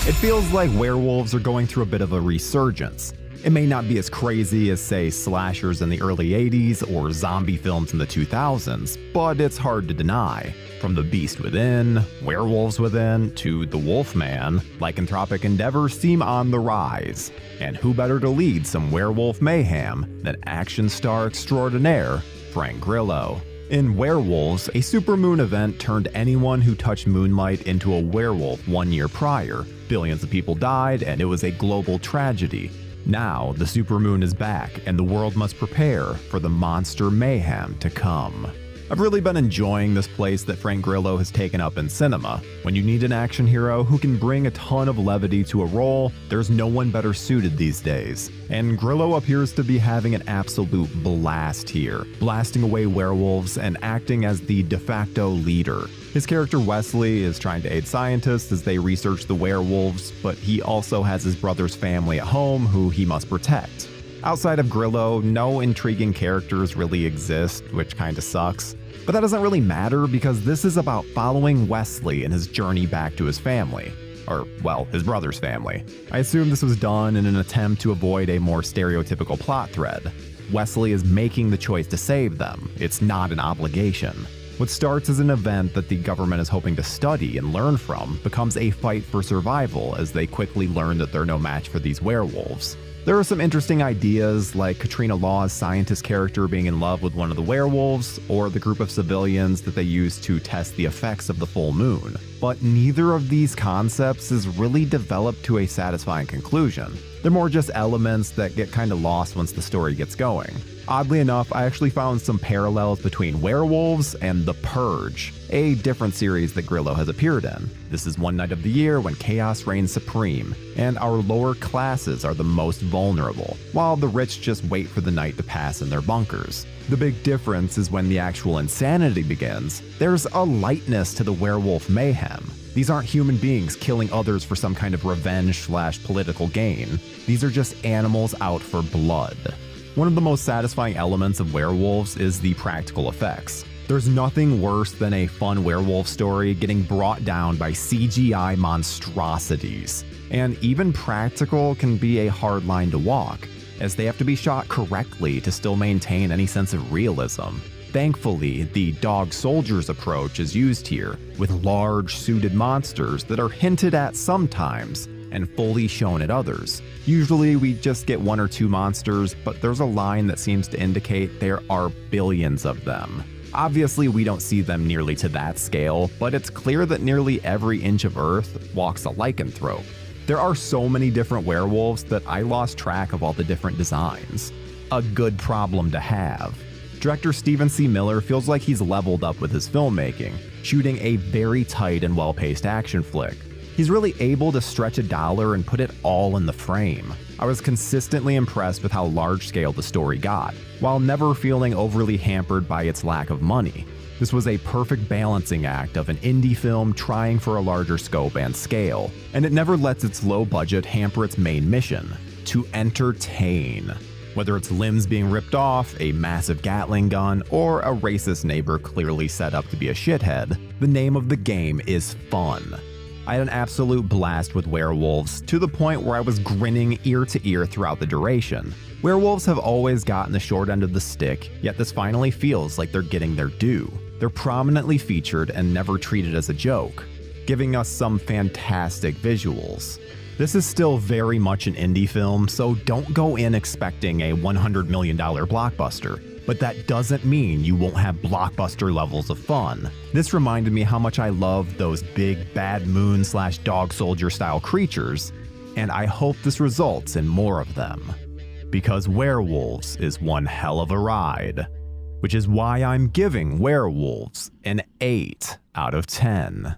It feels like werewolves are going through a bit of a resurgence. It may not be as crazy as, say, slashers in the early 80s or zombie films in the 2000s, but it's hard to deny. From The Beast Within, Werewolves Within, to The Wolfman, lycanthropic endeavors seem on the rise. And who better to lead some werewolf mayhem than action star extraordinaire Frank Grillo? In Werewolves, a Supermoon event turned anyone who touched moonlight into a werewolf 1 year prior. Billions of people died, and it was a global tragedy. Now, the supermoon is back, and the world must prepare for the monster mayhem to come. I've really been enjoying this place that Frank Grillo has taken up in cinema. When you need an action hero who can bring a ton of levity to a role, there's no one better suited these days. And Grillo appears to be having an absolute blast here, blasting away werewolves and acting as the de facto leader. His character Wesley is trying to aid scientists as they research the werewolves, but he also has his brother's family at home who he must protect. Outside of Grillo, no intriguing characters really exist, which kinda sucks. But that doesn't really matter because this is about following Wesley and his journey back to his family. Or, well, his brother's family. I assume this was done in an attempt to avoid a more stereotypical plot thread. Wesley is making the choice to save them. It's not an obligation. What starts as an event that the government is hoping to study and learn from becomes a fight for survival as they quickly learn that they're no match for these werewolves. There are some interesting ideas, like Katrina Law's scientist character being in love with one of the werewolves, or the group of civilians that they use to test the effects of the full moon. But neither of these concepts is really developed to a satisfying conclusion. They're more just elements that get kinda lost once the story gets going. Oddly enough, I actually found some parallels between Werewolves and The Purge, a different series that Grillo has appeared in. This is one night of the year when chaos reigns supreme, and our lower classes are the most vulnerable, while the rich just wait for the night to pass in their bunkers. The big difference is when the actual insanity begins, there's a lightness to the werewolf mayhem. These aren't human beings killing others for some kind of revenge/political gain. These are just animals out for blood. One of the most satisfying elements of werewolves is the practical effects. There's nothing worse than a fun werewolf story getting brought down by CGI monstrosities. And even practical can be a hard line to walk, as they have to be shot correctly to still maintain any sense of realism. Thankfully, the dog soldiers approach is used here, with large suited monsters that are hinted at sometimes and fully shown at others. Usually we just get one or two monsters, but there's a line that seems to indicate there are billions of them. Obviously we don't see them nearly to that scale, but it's clear that nearly every inch of Earth walks a lycanthrope. There are so many different werewolves that I lost track of all the different designs. A good problem to have. Director Stephen C. Miller feels like he's leveled up with his filmmaking, shooting a very tight and well-paced action flick. He's really able to stretch a dollar and put it all in the frame. I was consistently impressed with how large-scale the story got, while never feeling overly hampered by its lack of money. This was a perfect balancing act of an indie film trying for a larger scope and scale, and it never lets its low budget hamper its main mission: to entertain. Whether it's limbs being ripped off, a massive Gatling gun, or a racist neighbor clearly set up to be a shithead, the name of the game is fun. I had an absolute blast with Werewolves, to the point where I was grinning ear to ear throughout the duration. Werewolves have always gotten the short end of the stick, yet this finally feels like they're getting their due. They're prominently featured and never treated as a joke, giving us some fantastic visuals. This is still very much an indie film, so don't go in expecting a $100 million blockbuster. But that doesn't mean you won't have blockbuster levels of fun. This reminded me how much I love those big bad moon/dog soldier style creatures, and I hope this results in more of them. Because Werewolves is one hell of a ride, which is why I'm giving Werewolves an 8 out of 10.